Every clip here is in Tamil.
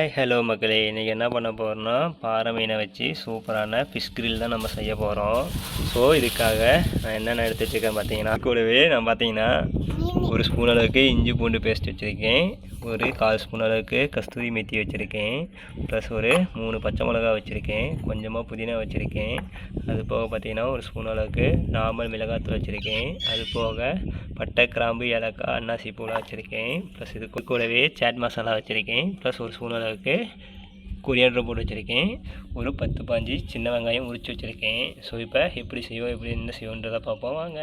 ஹாய் ஹலோ மக்களே, இன்றைக்கி என்ன பண்ண போகிறோம்னா பாறை மீனை வச்சு சூப்பரான ஃபிஷ் கிரில் தான் நம்ம செய்ய போகிறோம். ஸோ இதுக்காக நான் என்னென்ன எடுத்து வச்சுருக்கேன் பார்த்தீங்கன்னா, கூடவே நான் பார்த்தீங்கன்னா ஒரு ஸ்பூன் அளவுக்கு இஞ்சி பூண்டு பேஸ்ட் வச்சுருக்கேன், ஒரு 1/4 ஸ்பூன் அளவுக்கு கஸ்தூரி மெத்தி வச்சுருக்கேன், ப்ளஸ் ஒரு 3 பச்சை மிளகா வச்சுருக்கேன், கொஞ்சமாக புதினா வச்சுருக்கேன். அது போக பார்த்தீங்கன்னா ஒரு ஸ்பூன் அளவுக்கு நார்மல் மிளகாத்தூள் வச்சுருக்கேன். அது போக பட்டை, கிராம்பு, ஏலக்காய், அன்னாசி பூலாம் வச்சுருக்கேன். ப்ளஸ் இது கூடவே சாட் மசாலா வச்சுருக்கேன். ப்ளஸ் ஒரு ஸ்பூன் அளவுக்கு கொரியாண்டர் போட்டு வச்சுருக்கேன். ஒரு 10-15 சின்ன வெங்காயம் உரித்து வச்சுருக்கேன். ஸோ இப்போ எப்படி செய்வோம், எப்படி என்ன செய்வோன்றதை பார்ப்போம் வாங்க.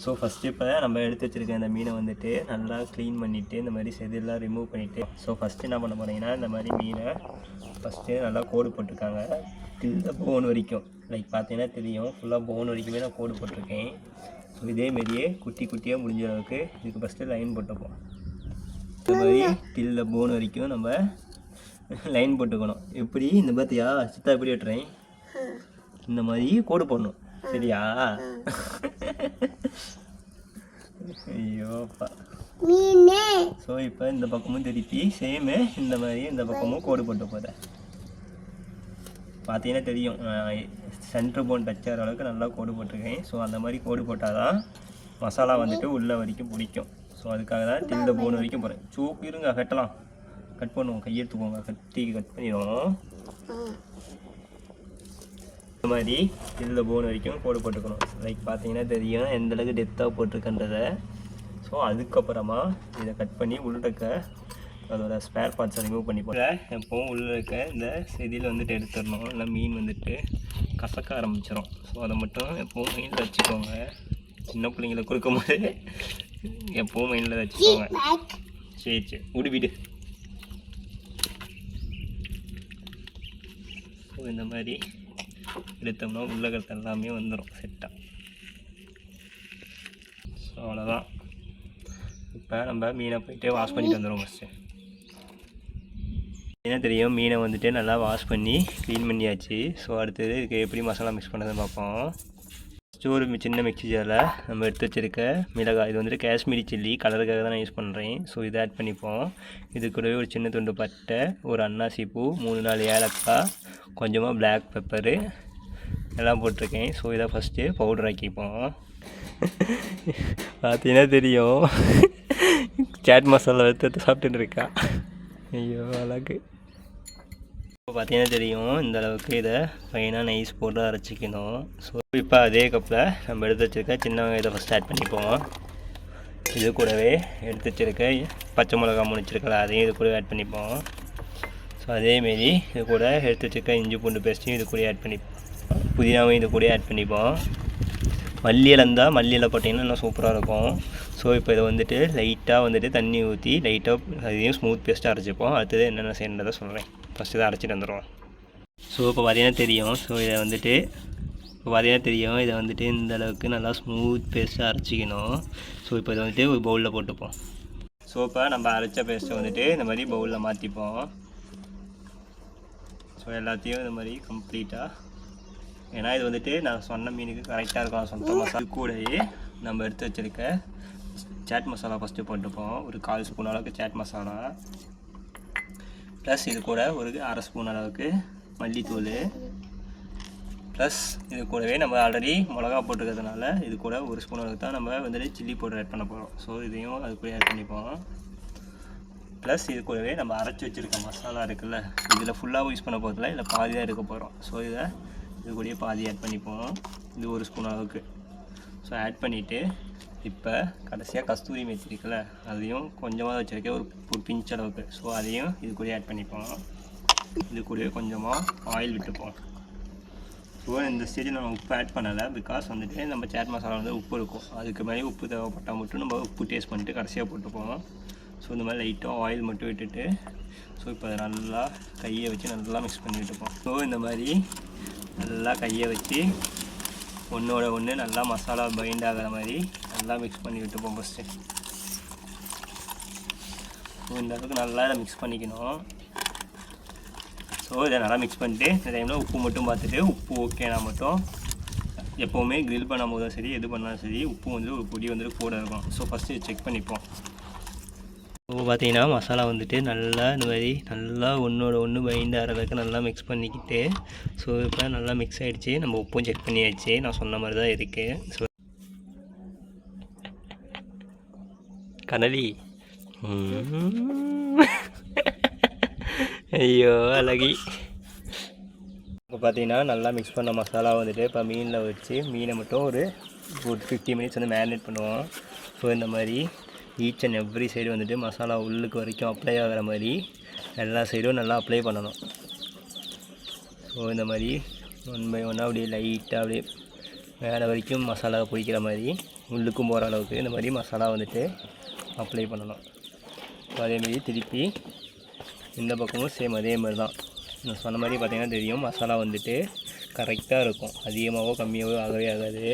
ஸோ ஃபஸ்ட்டு இப்போ நம்ம எடுத்து வச்சுருக்க இந்த மீனை வந்துட்டு நல்லா க்ளீன் பண்ணிவிட்டு இந்த மாதிரி செதிலாம் ரிமூவ் பண்ணிவிட்டு, ஸோ ஃபஸ்ட்டு என்ன பண்ண போகிறீங்கன்னா இந்த மாதிரி மீனை ஃபஸ்ட்டு நல்லா கோடு போட்டிருக்காங்க இந்த போன் வரைக்கும். லைக் பார்த்தீங்கன்னா தெரியும், ஃபுல்லாக போன் வரைக்குமே நான் கோடு போட்டிருக்கேன். ஸோ இதேமாரியே குட்டி குட்டியாக முடிஞ்ச அளவுக்கு இதுக்கு ஃபஸ்ட்டு லைன் போட்டுப்போம். இந்த மாதிரி டில்ல போன் வரைக்கும் நம்ம லைன் போட்டுக்கணும். எப்படி இந்த பார்த்தியா சித்தா எப்படி வெட்டுறேன், இந்த மாதிரி கோடு போடணும், சரியா? ஐயோப்பா. ஸோ இப்போ இந்த பக்கமும் திருப்பி சேமு இந்த மாதிரி இந்த பக்கமும் கோடு போட்டு போத பார்த்தீங்கன்னா தெரியும், சென்டர் போன் டச் ஆகிற அளவுக்கு நல்லா கோடு போட்டிருக்கேன். ஸோ அந்த மாதிரி கோடு போட்டால் தான் மசாலா வந்துட்டு உள்ளே வரைக்கும் பிடிக்கும். ஸோ அதுக்காக தான் டில்ல போன் வரைக்கும் போகிறேன். சூப்பு இருங்க, வெட்டலாம், கட் பண்ணுவோம், கையெடுத்துக்கோங்க, கட் பண்ணிடுவோம். இந்த மாதிரி டில்ல போன் வரைக்கும் கோடு போட்டுக்கணும். லைக் பார்த்தீங்கன்னா தெரியும் எந்தளவுக்கு டெப்த்தாக போட்டிருக்கன்றதை. ஸோ அதுக்கப்புறமா இதை கட் பண்ணி உள்ளிருக்க அதோட ஸ்பேர் பார்ட்ஸை ரிமூவ் பண்ணி போகிறேன். எப்போவும் உள்ளே இருக்க இந்த செதியில் வந்துட்டு எடுத்துடணும், இல்லை மீன் வந்துட்டு கசக்க ஆரம்பிச்சிடும். ஸோ அதை மட்டும் எப்போவும் மைண்டில் வச்சுக்கோங்க. சின்ன பிள்ளைங்களுக்கு கொடுக்கும்போது எப்போவும் மைண்டில் வச்சுக்கோங்க. சரி சரி விடு. ஸோ இந்த மாதிரி எடுத்தோம்னா உள்ளகத்தை எல்லாமே வந்துடும் செட்டாக. ஸோ அவ்வளோதான். இப்போ நம்ம மீனை போய்ட்டு வாஷ் பண்ணிட்டு வந்துடுவோம். ஃபஸ்ட்டு என்ன தெரியும், மீனை வந்துட்டு நல்லா வாஷ் பண்ணி க்ளீன் பண்ணியாச்சு. ஸோ அடுத்தது இதுக்கு எப்படி மசாலா மிக்ஸ் பண்ணுறதுன்னு பார்ப்போம். ஃபஸ்ட்டு ஒரு சின்ன மிக்ஸி ஜாரில் நம்ம எடுத்து வச்சுருக்க மிளகாய், இது வந்துட்டு காஷ்மீரி சில்லி கலருக்காக தான் நான் யூஸ் பண்ணுறேன். ஸோ இதை ஆட் பண்ணிப்போம். இது கூடவே ஒரு சின்ன துண்டு பட்டை, ஒரு அன்னாசி பூ, 3-4 ஏலக்காய், கொஞ்சமாக பிளாக் பெப்பரு எல்லாம் போட்டிருக்கேன். ஸோ இதை ஃபஸ்ட்டு பவுடர் ஆக்கிப்போம். பார்த்தீங்கன்னா தெரியும் சாட் மசாலா எடுத்து சாப்பிட்டுட்டு இருக்கா. ஐயோ அழகு. இப்போ பார்த்தீங்கன்னா தெரியும் இந்த அளவுக்கு இதை ஃபைனாக நைஸ் போட்டு அரைச்சிக்கணும். ஸோ இப்போ அதே கப்பில் நம்ம எடுத்து வச்சுருக்க சின்ன வெங்காயத்தை ஃபஸ்ட் ஆட் பண்ணிப்போம். இது கூடவே எடுத்து வச்சுருக்க பச்சை மிளகா முடிச்சிருக்கல அதையும் இது கூட ஆட் பண்ணிப்போம். ஸோ அதேமாரி இது கூட எடுத்து வச்சுருக்க இஞ்சி பூண்டு பேஸ்ட்டையும் இது கூட ஆட் பண்ணிப்போம். புதினாவையும் இது கூட ஆட் பண்ணிப்போம். மல்லி இலை போட்டிங்கன்னா இன்னும் சூப்பராக இருக்கும். ஸோ இப்போ இதை வந்துட்டு லைட்டாக வந்துட்டு தண்ணி ஊற்றி லைட்டாக அதையும் ஸ்மூத் பேஸ்ட்டாக அரைச்சிப்போம். அடுத்தது என்னென்ன செய்யணுன்றதை சொல்கிறேன். ஃபஸ்ட்டு இதை அரைச்சிட்டு வந்துடுவோம். ஸோ இப்போ பார்த்தீங்கன்னா தெரியும் இதை வந்துட்டு இந்த அளவுக்கு நல்லா ஸ்மூத் பேஸ்ட்டாக அரைச்சிக்கணும். ஸோ இப்போ இதை வந்துட்டு ஒரு பவுலில் போட்டுப்போம். ஸோ இப்போ நம்ம அரைச்ச பேஸ்ட்டை வந்துட்டு இந்த மாதிரி பவுலில் மாற்றிப்போம். ஸோ எல்லாத்தையும் இந்த மாதிரி கம்ப்ளீட்டாக, ஏன்னா இது வந்துட்டு நான் சொன்ன மீனுக்கு கரெக்டாக இருக்கும். சொன்ன மசாலா கூடயே நம்ம எடுத்து வச்சுருக்க சாட் மசாலா ஃபஸ்ட்டு போட்டுப்போம். ஒரு 1/4 ஸ்பூன் அளவுக்கு சாட் மசாலா, ப்ளஸ் இது கூட ஒரு 1/2 ஸ்பூன் அளவுக்கு மல்லித்தூள், ப்ளஸ் இது கூடவே நம்ம ஆல்ரெடி மிளகா போட்டுருக்கிறதுனால இது கூட 1 ஸ்பூன் அளவுக்கு தான் நம்ம வந்துட்டு சில்லி பவுடர் ஆட் பண்ண போகிறோம். ஸோ இதையும் அது கூட ஆட் பண்ணிப்போம். ப்ளஸ் இது கூடவே நம்ம அரைச்சி வச்சுருக்க மசாலா இருக்குல்ல, இதில் ஃபுல்லாகவும் யூஸ் பண்ண போகிறதில்ல, இல்லை பாதி தான் எடுக்க போகிறோம். ஸோ இது கூடயே பாதி ஆட் பண்ணிப்போம். இது 1 ஸ்பூன் அளவுக்கு. ஸோ ஆட் பண்ணிவிட்டு இப்போ கடைசியாக கஸ்தூரி மெத்தி இருக்குல்ல, அதையும் கொஞ்சமாக வச்சுருக்கேன், ஒரு பிஞ்ச் அளவுக்கு. ஸோ அதையும் இது கூட ஆட் பண்ணிப்போம். இது கூடவே கொஞ்சமாக ஆயில் விட்டுப்போம். ஸோ இந்த ஸ்டேஜில் நம்ம உப்பு ஆட் பண்ணலை, பிகாஸ் வந்துட்டு நம்ம சாட் மசாலா வந்து உப்பு இருக்கும். அதுக்கு மேலே உப்பு தேவைப்பட்டால் மட்டும் நம்ம உப்பு டேஸ்ட் பண்ணிட்டு கடைசியாக போட்டுப்போம். ஸோ இந்த மாதிரி லைட்டாக ஆயில் மட்டும் விட்டுட்டு, ஸோ இப்போ அதை நல்லா கையை வச்சு நல்லா மிக்ஸ் பண்ணி விட்டுப்போம். ஸோ இந்த மாதிரி நல்லா கையை வச்சு ஒன்றோட ஒன்று நல்லா மசாலா பைண்ட் ஆகிற மாதிரி நல்லா மிக்ஸ் பண்ணி விட்டுப்போம் ஃபஸ்ட்டு. ஸோ இந்த அளவுக்கு நல்லா இதை மிக்ஸ் பண்ணிக்கணும். ஸோ இதை நல்லா மிக்ஸ் பண்ணிட்டு இந்த டைமில் உப்பு மட்டும் பார்த்துட்டு, உப்பு ஓகேனா மட்டும் எப்போவுமே க்ரில் பண்ணும் போதும் சரி எது பண்ணாலும் சரி உப்பு வந்து ஒரு பொடி வந்துட்டு கூட இருக்கும். ஸோ ஃபஸ்ட்டு செக் பண்ணிப்போம். இப்போ பார்த்தீங்கன்னா மசாலா வந்துட்டு நல்லா இந்த மாதிரி நல்லா ஒன்றோட ஒன்று பைண்ட் ஆகிற அளவுக்கு நல்லா மிக்ஸ் பண்ணிக்கிட்டு, ஸோ இப்போ நல்லா மிக்ஸ் ஆகிடுச்சு. நம்ம உப்பும் செக் பண்ணியாச்சு, நான் சொன்ன மாதிரி தான் இருக்குது. ஸோ கனலி ஐயோ அழகி. இப்போ பார்த்தீங்கன்னா நல்லா மிக்ஸ் பண்ண மசாலா வந்துட்டு இப்போ மீனில் வச்சு மீனை மட்டும் ஒரு 50 மினிட்ஸ் வந்து மேரினேட் பண்ணுவோம். ஸோ இந்த மாதிரி ஈச் அண்ட் எவ்ரி சைடு வந்துட்டு மசாலா உள்ளுக்கு வரைக்கும் அப்ளை ஆகிற மாதிரி எல்லா சைடும் நல்லா அப்ளை பண்ணணும். ஸோ இந்த மாதிரி 1 by 1 அப்படியே லைட்டாக அப்படியே மேலே வரைக்கும் மசாலா பிடிக்கிற மாதிரி உள்ளுக்கும் போகிற அளவுக்கு இந்த மாதிரி மசாலா வந்துட்டு அப்ளை பண்ணணும். ஸோ அதேமாரி திருப்பி இந்த பக்கமும் சேம் அதே மாதிரி தான். நான் சொன்ன மாதிரி பார்த்திங்கன்னா தெரியும், மசாலா வந்துட்டு கரெக்டாக இருக்கும், அதிகமாகவோ கம்மியாகவோ ஆகவே ஆகாது.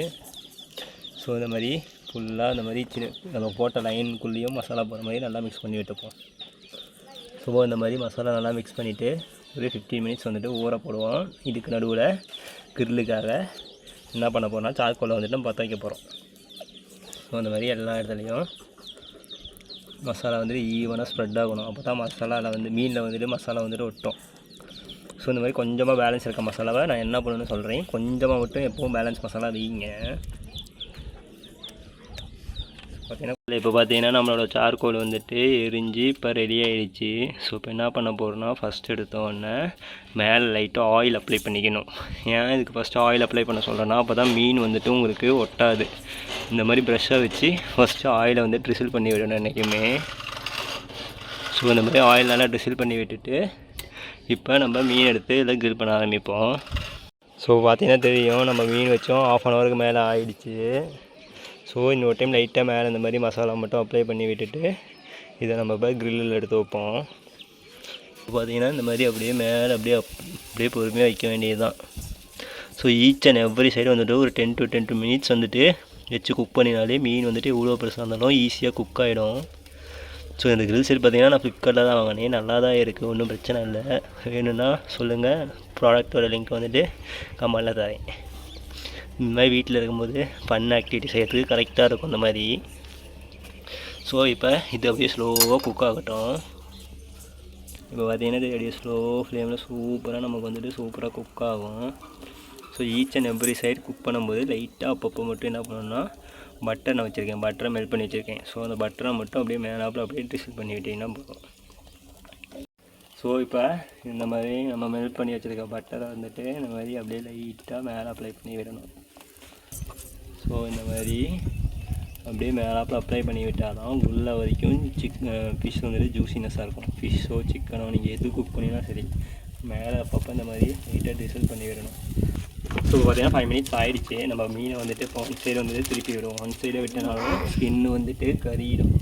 ஸோ இந்த மாதிரி ஃபுல்லாக இந்த மாதிரி சின்ன நம்ம போட்ட லைனுக்குள்ளேயும் மசாலா போகிற மாதிரி நல்லா மிக்ஸ் பண்ணி விட்டுப்போம். ஸோ இந்த மாதிரி மசாலா நல்லா மிக்ஸ் பண்ணிவிட்டு ஒரு 15 மினிட்ஸ் வந்துட்டு ஊற போடுவோம். இதுக்கு நடுவில் கிரில்லுக்காக என்ன பண்ண போகிறோம்னா சார்கோலை வந்துட்டு நம்ம பற்ற வைக்க போகிறோம். ஸோ இந்த மாதிரி எல்லா இடத்துலையும் மசாலா வந்துட்டு ஈவனாக ஸ்ப்ரெட் ஆகணும். அப்போ தான் மசாலாவில் வந்து மீனில் வந்துட்டு மசாலா வந்துட்டு ஒட்டும். ஸோ இந்த மாதிரி கொஞ்சமாக பேலன்ஸ் இருக்க மசாலாவை நான் என்ன பண்ணணும்னு சொல்கிறேன். கொஞ்சமாக மட்டும் எப்போவும் பேலன்ஸ் மசாலா வைங்க. பார்த்தீங்கன்னா இப்போ பார்த்தீங்கன்னா நம்மளோட சார்கோல் வந்துட்டு எரிஞ்சு இப்போ ரெடி ஆகிடுச்சு. ஸோ இப்போ என்ன பண்ண போகிறோன்னா ஃபஸ்ட் எடுத்தோடனே மேலே லைட்டாக ஆயில் அப்ளை பண்ணிக்கணும். ஏன் இதுக்கு ஃபஸ்ட்டு ஆயில் அப்ளை பண்ண சொல்கிறேன்னா அப்போ தான் மீன் வந்துட்டு உங்களுக்கு ஒட்டாது. இந்த மாதிரி ப்ரெஷ்ஷை வச்சு ஃபஸ்ட்டு ஆயிலை வந்து ட்ரிசில் பண்ணி விடணும் என்றைக்குமே. ஸோ இந்த மாதிரி ஆயில் நல்லா ட்ரிசில் பண்ணி விட்டுட்டு இப்போ நம்ம மீன் எடுத்து இதில் கிரில் பண்ண ஆரம்பிப்போம். ஸோ பார்த்தீங்கன்னா தெரியும், நம்ம மீன் வச்சோம் 1/2 ஹவருக்கு மேலே ஆகிடுச்சு. ஸோ இன்னொரு டைம் லைட்டாக மேலே இந்த மாதிரி மசாலா மட்டும் அப்ளை பண்ணி விட்டுட்டு இதை நம்ம இப்போ கிரில்லில் எடுத்து வைப்போம். இப்போ பார்த்தீங்கன்னா இந்த மாதிரி அப்படியே மேலே அப்படியே பொறுமையாக வைக்க வேண்டியது தான். So each and every side வந்துட்டு ஒரு 10 to 20 மினிட்ஸ் வந்துட்டு வச்சு குக் பண்ணினாலே மீன் வந்துட்டு எவ்வளோ பெருசாக இருந்தாலும் ஈஸியாக குக் ஆகிடும். ஸோ இந்த கிரில் செட் பார்த்திங்கன்னா நான் ஃப்ளிப்கார்ட்டில் தான் வாங்கினேன், நல்லா தான் இருக்குது, ஒன்றும் பிரச்சனை இல்லை. வேணும்னா சொல்லுங்கள், ப்ராடக்டோட லிங்க் வந்துட்டு கமெண்டில் தரேன். இந்த மாதிரி வீட்டில் இருக்கும்போது ஃபன் ஆக்டிவிட்டி செய்கிறதுக்கு கரெக்டாக இருக்கும் இந்த மாதிரி. ஸோ இப்போ இது அப்படியே ஸ்லோவாக குக் ஆகட்டும். இப்போ பார்த்திங்கன்னா இது அப்படியே ஸ்லோ ஃப்ளேமில் சூப்பராக நமக்கு வந்துட்டு சூப்பராக குக் ஆகும். So each and every side cook பண்ணும்போது லைட்டாக அப்பப்போ மட்டும் என்ன பண்ணணும்னா பட்டர் நான் வச்சுருக்கேன், பட்டரை மெல்ட் பண்ணி வச்சுருக்கேன். ஸோ அந்த பட்டரை மட்டும் அப்படியே மேலாப்பில் அப்படியே ட்ரிசில் பண்ணி விட்டிங்கன்னா போதும். ஸோ இப்போ இந்த மாதிரி நம்ம மெல்ட் பண்ணி வச்சுருக்க பட்டரை வந்துட்டு இந்த மாதிரி அப்படியே லைட்டாக மேலே அப்ளை பண்ணி விடணும். ஸோ இந்த மாதிரி அப்படியே மேலாப்பில் அப்ளை பண்ணி விட்டால் தான் உள்ள வரைக்கும் ஃபிஷ் வந்துட்டு ஜூஸினஸ்ஸாக இருக்கும். ஃபிஷ்ஷோ சிக்கனோ நீங்கள் எது குக் பண்ணினா சரி மேலே அப்பப்போ இந்த மாதிரி லைட்டாக ட்ரிசில் பண்ணி விடணும். ஸோ பார்த்தீங்கன்னா 5 மினிட்ஸ் ஆகிடுச்சு. நம்ம மீனை வந்துட்டு இப்போ 1 சைடு வந்துட்டு திருப்பி விடுவோம். 1 சைடை விட்டனாலும் ஸ்கின்னு வந்துட்டு கறியிடும்.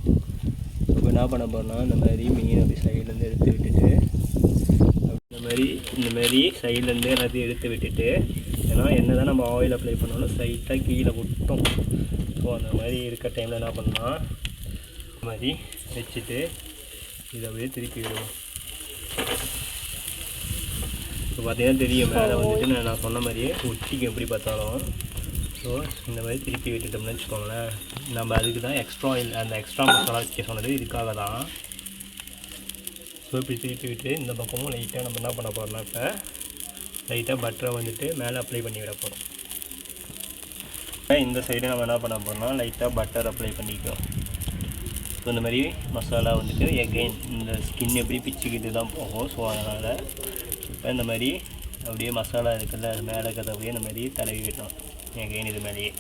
இப்போ என்ன பண்ண போகிறோம்னா இந்த மாதிரி மீன் அப்படி சைட்லேருந்து எடுத்து விட்டுட்டு இந்த மாதிரி சைட்லேருந்து எல்லாத்தையும் எடுத்து விட்டுட்டு, ஏன்னா என்ன தான் நம்ம ஆயில் அப்ளை பண்ணாலும் சைட்டாக கீழே விட்டோம். ஸோ அந்த மாதிரி இருக்க டைமில் என்ன பண்ணால் இந்த மாதிரி வச்சுட்டு இதை அப்படியே திருப்பி விடுவோம். இப்போ பார்த்தீங்கன்னா தெரியும் மேலே வந்துட்டு நான் சொன்ன மாதிரியே ஒட்டிக்கு எப்படி பார்த்தாலும். ஸோ இந்த மாதிரி திருப்பி விட்டுட்டோம்னு வச்சுக்கோங்களேன், நம்ம அதுக்கு தான் எக்ஸ்ட்ரா ஆயில் அந்த எக்ஸ்ட்ரா மசாலா வைக்க சொன்னது இதுக்காக தான். ஸோ இப்படி திருப்பி விட்டு இந்த பக்கமும் லைட்டாக நம்ம என்ன பண்ண போகிறோம்னா இப்போ லைட்டாக பட்டரை வந்துட்டு மேலே அப்ளை பண்ணி விட போகிறோம். இந்த சைடு நம்ம என்ன பண்ண போகிறோம்னா லைட்டாக பட்டர் அப்ளை பண்ணிக்கிறோம். ஸோ இந்த மாதிரி மசாலா வந்துட்டு எகைன் இந்த ஸ்கின் எப்படி பிச்சுக்கிட்டு தான் போகும். ஸோ அதனால் இப்போ இந்த மாதிரி அப்படியே மசாலா இருக்குல்ல அது மேலே இருக்கிறத அப்படியே இந்த மாதிரி தடவி விட்டோம் எகைன் இது மேலேயே.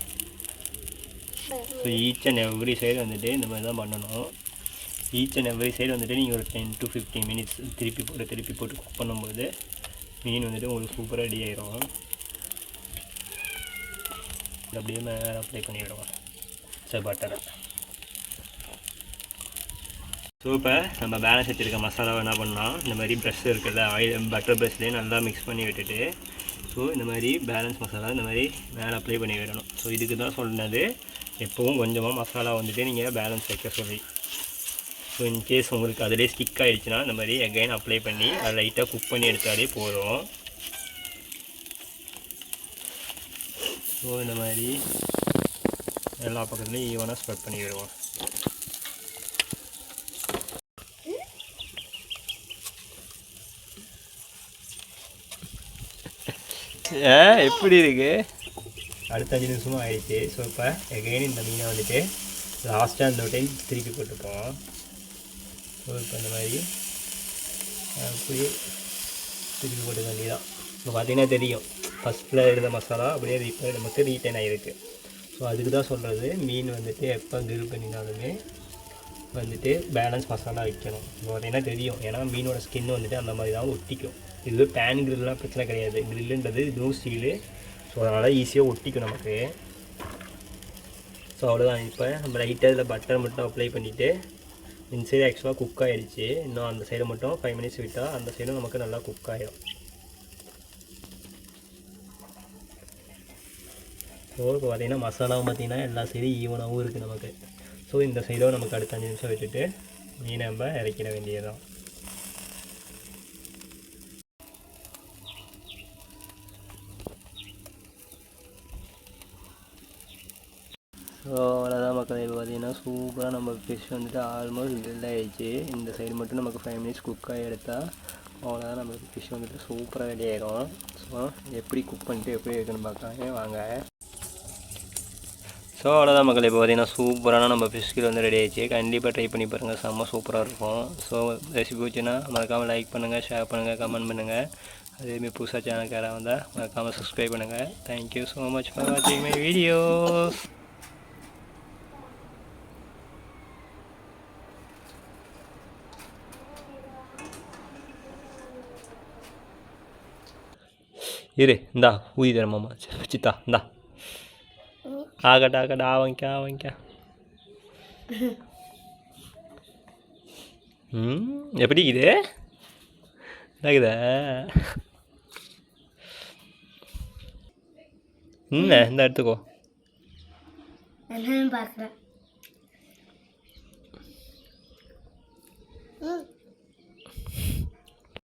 So each and every side வந்துட்டு இந்த மாதிரி தான் பண்ணணும். ஈச் அண்ட் எவ்ரி சைடு வந்துட்டு நீங்கள் ஒரு 10 to 15 மினிட்ஸ் திருப்பி போட்டு குக் பண்ணும்போது மீன் வந்துட்டு உங்களுக்கு சூப்பராக ரெடி ஆகிடும். அப்படியே மேலே அப்ளை பண்ணிவிடுவோம் சரி பட்டரை. ஸோ இப்போ நம்ம பேலன்ஸ் வச்சுருக்க மசாலாவை என்ன பண்ணலாம், இந்த மாதிரி ப்ரெஷ் இருக்குல்ல ஆயில் பட்டர் ப்ரெஷ்லேயே நல்லா மிக்ஸ் பண்ணி விட்டுட்டு ஸோ இந்த மாதிரி பேலன்ஸ் மசாலா இந்த மாதிரி மேலே அப்ளை பண்ணி விடணும். ஸோ இதுக்கு தான் சொன்னது எப்போவும் கொஞ்சமாக மசாலா வந்துட்டு நீங்கள் பேலன்ஸ் வைக்க சொல்லி. ஸோ இன்கேஸ் உங்களுக்கு அதிலே ஸ்டிக் ஆகிடுச்சுன்னா இந்த மாதிரி எகைன் அப்ளை பண்ணி அதை லைட்டாக குக் பண்ணி எடுத்தாலே போதும். ஸோ இந்த மாதிரி எல்லா பக்கத்துலேயும் ஈவனாக ஸ்ப்ரெட் பண்ணி விடுவோம். எப்படி இருக்கு? அடுத்த 5 நிமிஷமும் ஆயிடுச்சு. ஸோ இப்போ எகைன் இந்த மீனை வந்துட்டு லாஸ்ட்டாக இந்த டைம் திருப்பி போட்டுப்போம். ஸோ இப்போ இந்த மாதிரி அப்படியே திருப்பி போட்டு வேண்டியதான். இப்போ பார்த்தீங்கன்னா தெரியும், ஃபஸ்ட்டில் இருந்த மசாலா அப்படியே இப்போ நமக்கு ரீட்டைன் ஆகிருக்கு. ஸோ அதுக்கு தான் சொல்கிறது, மீன் வந்துட்டு எப்போ கிரில் பண்ணினாலுமே வந்துட்டு பேலன்ஸ் மசாலா வைக்கணும். இப்போ பார்த்தீங்கன்னா தெரியும், ஏன்னா மீனோட ஸ்கின் வந்துட்டு அந்த மாதிரி தான் ஒட்டிக்கும். இது பேன் கிரில்லாம் பிரச்சனை கிடையாது, கிரில்லுன்றது இதுவும் ஸ்டீலு. ஸோ அதனால் ஈஸியாக ஒட்டிக்கும் நமக்கு. ஸோ அவ்வளோதான். இப்போ நம்ம லைட்டாக இதில் பட்டர் மட்டும் அப்ளை பண்ணிவிட்டு, இந்த சைடு ஆக்சுவலாக குக் ஆகிடுச்சு, இன்னும் அந்த சைடு மட்டும் 5 மினிட்ஸ் விட்டால் அந்த சைடும் நமக்கு நல்லா குக் ஆகிடும். ஸோ இப்போ பார்த்திங்கன்னா மசாலாவும் பார்த்திங்கன்னா எல்லா சைடும் ஈவனாகவும் இருக்குது நமக்கு. ஸோ இந்த சைடும் நமக்கு அடுத்த 5 நிமிஷம் விட்டுட்டு மீனை நம்ம இறக்கிட வேண்டியதுதான். ஸோ அவ்வளோதான் மக்கள். இப்போ பார்த்திங்கன்னா சூப்பராக நம்ம ஃபிஷ் வந்துட்டு ஆல்மோஸ்ட் கிரில் ஆகிடுச்சு. இந்த சைடு மட்டும் நமக்கு 5 மினிட்ஸ் குக் ஆகி எடுத்தால் அவ்வளோதான், நம்மளுக்கு ஃபிஷ் வந்துட்டு சூப்பராக ரெடி ஆகிடும். ஸோ எப்படி குக் பண்ணிட்டு எப்படி இருக்குன்னு பார்க்காங்க வாங்க. ஸோ அவ்வளோதான் மக்கள். இப்போ பார்த்திங்கன்னா சூப்பரான நம்ம ஃபிஷ் கிரில் வந்து ரெடி ஆகிடுச்சு. கண்டிப்பாக ட்ரை பண்ணி பாருங்கள், செம்ம சூப்பராக இருக்கும். ஸோ ரெசிபி வச்சுன்னா மறக்காமல் லைக் பண்ணுங்கள், ஷேர் பண்ணுங்கள், கமெண்ட் பண்ணுங்கள். அதேமாதிரி புதுசாக சேனலுக்கு யாராவது வந்தால் மறக்காமல் சப்ஸ்கிரைப் பண்ணுங்கள். தேங்க்யூ ஸோ மச் ஃபார் வாட்சிங் மை வீடியோஸ். இரு, இந்தா ஊதி தரேன் மாமா. சித்தா இந்தா ஆகட்டா வாங்கிக்கா. எப்படி இது இதாகுதா? இந்த எடுத்துக்கோ. பார்க்குறேன்.